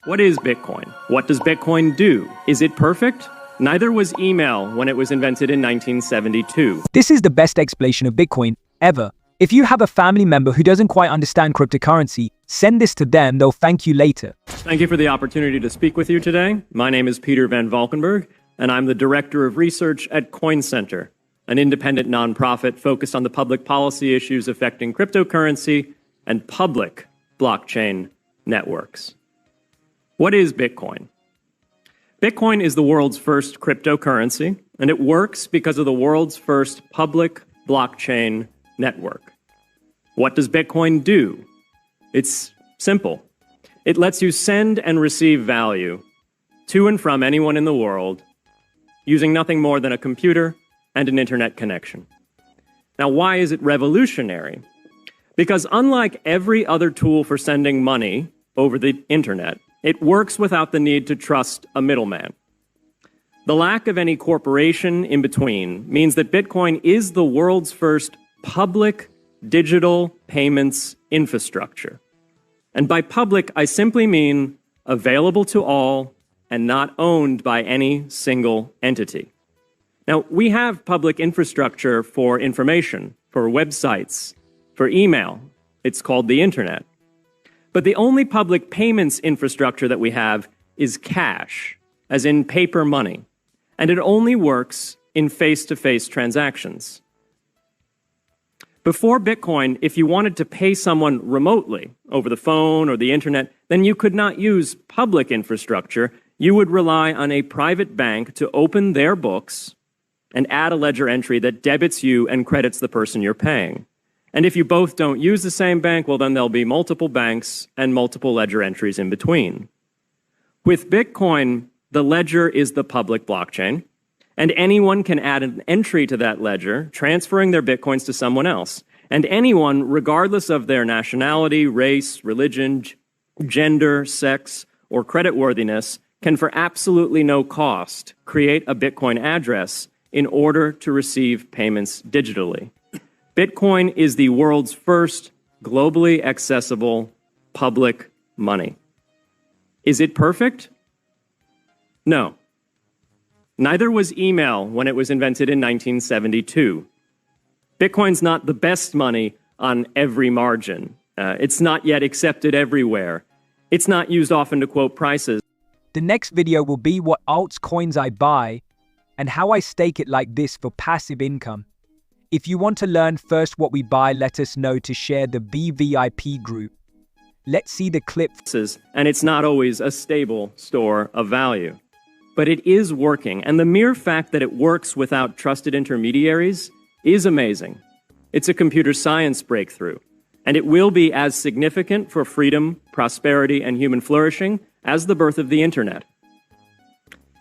What is Bitcoin? What does Bitcoin do? Is it perfect? Neither was email when it was invented in 1972. This is the best explanation of Bitcoin ever. If you have a family member who doesn't quite understand cryptocurrency, send this to them, they'll thank you later. Thank you for the opportunity to speak with you today. My name is Peter Van Valkenburg, and I'm the Director of Research at Coin Center, an independent nonprofit focused on the public policy issues affecting cryptocurrency and public blockchain networks. What is Bitcoin? Bitcoin is the world's first cryptocurrency, and it works because of the world's first public blockchain network. What does Bitcoin do? It's simple. It lets you send and receive value to and from anyone in the world using nothing more than a computer and an internet connection. Now, why is it revolutionary? Because unlike every other tool for sending money over the internet, it works without the need to trust a middleman. The lack of any corporation in between means that Bitcoin is the world's first public digital payments infrastructure. And by public, I simply mean available to all and not owned by any single entity. Now, we have public infrastructure for information, for websites, for email. It's called the internet. But the only public payments infrastructure that we have is cash, as in paper money, and it only works in face-to-face transactions. Before Bitcoin, if you wanted to pay someone remotely over the phone or the internet, then you could not use public infrastructure. You would rely on a private bank to open their books and add a ledger entry that debits you and credits the person you're paying. And if you both don't use the same bank, well, then there'll be multiple banks and multiple ledger entries in between. With Bitcoin, the ledger is the public blockchain, and anyone can add an entry to that ledger, transferring their Bitcoins to someone else. And anyone, regardless of their nationality, race, religion, gender, sex, or creditworthiness, can for absolutely no cost create a Bitcoin address in order to receive payments digitally. Bitcoin is the world's first globally accessible public money. Is it perfect? No. Neither was email when it was invented in 1972. Bitcoin's not the best money on every margin. It's not yet accepted everywhere. It's not used often to quote prices. The next video will be what altcoins I buy and how I stake it like this for passive income. If you want to learn first what we buy, let us know to share the VVIP group. Let's see the clip. And it's not always a stable store of value. But it is working, and the mere fact that it works without trusted intermediaries is amazing. It's a computer science breakthrough, and it will be as significant for freedom, prosperity, and human flourishing as the birth of the internet.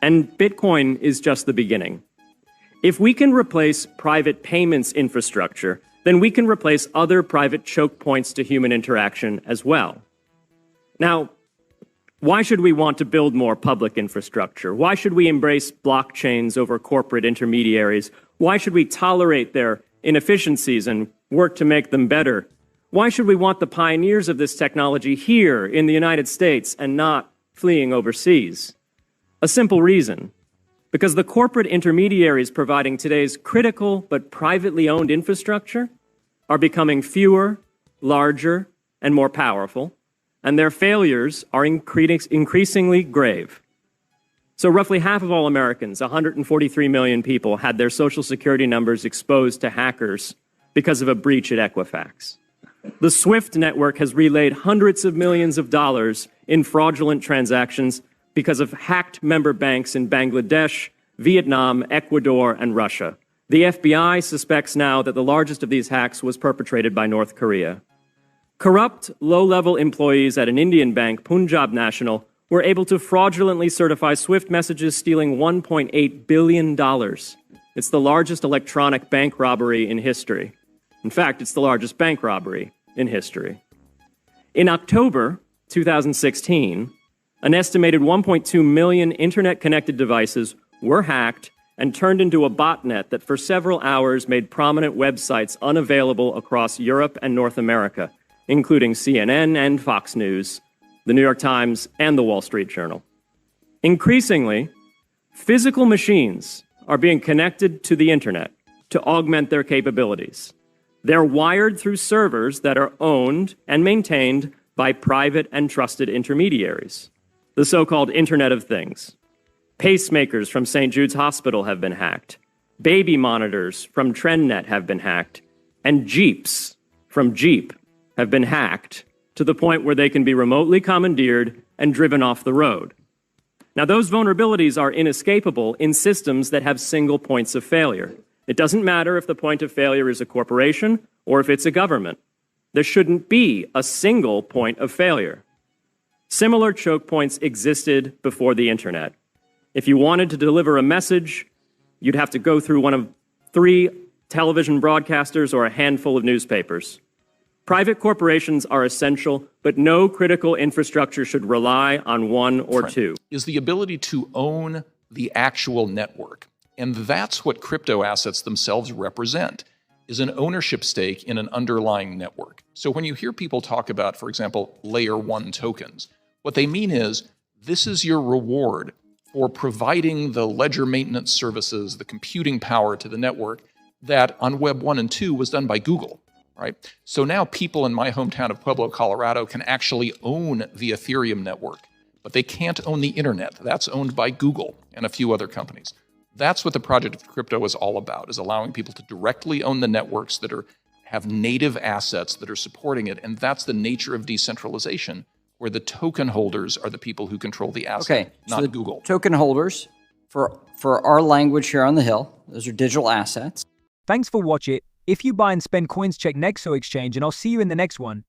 And Bitcoin is just the beginning. If we can replace private payments infrastructure, then we can replace other private choke points to human interaction as well. Now, why should we want to build more public infrastructure? Why should we embrace blockchains over corporate intermediaries? Why should we tolerate their inefficiencies and work to make them better? Why should we want the pioneers of this technology here in the United States and not fleeing overseas? A simple reason. Because the corporate intermediaries providing today's critical but privately owned infrastructure are becoming fewer, larger, and more powerful, and their failures are increasingly grave. So roughly half of all Americans, 143 million people, had their Social Security numbers exposed to hackers because of a breach at Equifax. The SWIFT network has relayed hundreds of millions of dollars in fraudulent transactions because of hacked member banks in Bangladesh, Vietnam, Ecuador, and Russia. The FBI suspects now that the largest of these hacks was perpetrated by North Korea. Corrupt, low-level employees at an Indian bank, Punjab National, were able to fraudulently certify SWIFT messages, stealing $1.8 billion. It's the largest electronic bank robbery in history. In fact, it's the largest bank robbery in history. In October 2016, an estimated 1.2 million internet-connected devices were hacked and turned into a botnet that for several hours made prominent websites unavailable across Europe and North America, including CNN and Fox News, the New York Times, and the Wall Street Journal. Increasingly, physical machines are being connected to the internet to augment their capabilities. They're wired through servers that are owned and maintained by private and trusted intermediaries, the so-called Internet of Things. Pacemakers from St. Jude's Hospital have been hacked. Baby monitors from TrendNet have been hacked. And Jeeps from Jeep have been hacked to the point where they can be remotely commandeered and driven off the road. Now, those vulnerabilities are inescapable in systems that have single points of failure. It doesn't matter if the point of failure is a corporation or if it's a government. There shouldn't be a single point of failure. Similar choke points existed before the internet. If you wanted to deliver a message, you'd have to go through one of 3 television broadcasters or a handful of newspapers. Private corporations are essential, but no critical infrastructure should rely on one or two. Is the ability to own the actual network. And that's what crypto assets themselves represent, is an ownership stake in an underlying network. So when you hear people talk about, for example, layer 1 tokens, what they mean is this is your reward for providing the ledger maintenance services, the computing power to the network that on Web 1 and 2 was done by Google, right? So now people in my hometown of Pueblo, Colorado can actually own the Ethereum network, but they can't own the internet. That's owned by Google and a few other companies. That's what the project of crypto is all about, is allowing people to directly own the networks that have native assets that are supporting it. And that's the nature of decentralization, where the token holders are the people who control the asset, not Google. Token holders, for our language here on the Hill, those are digital assets. Thanks for watching. If you buy and spend coins, check Nexo Exchange, and I'll see you in the next one.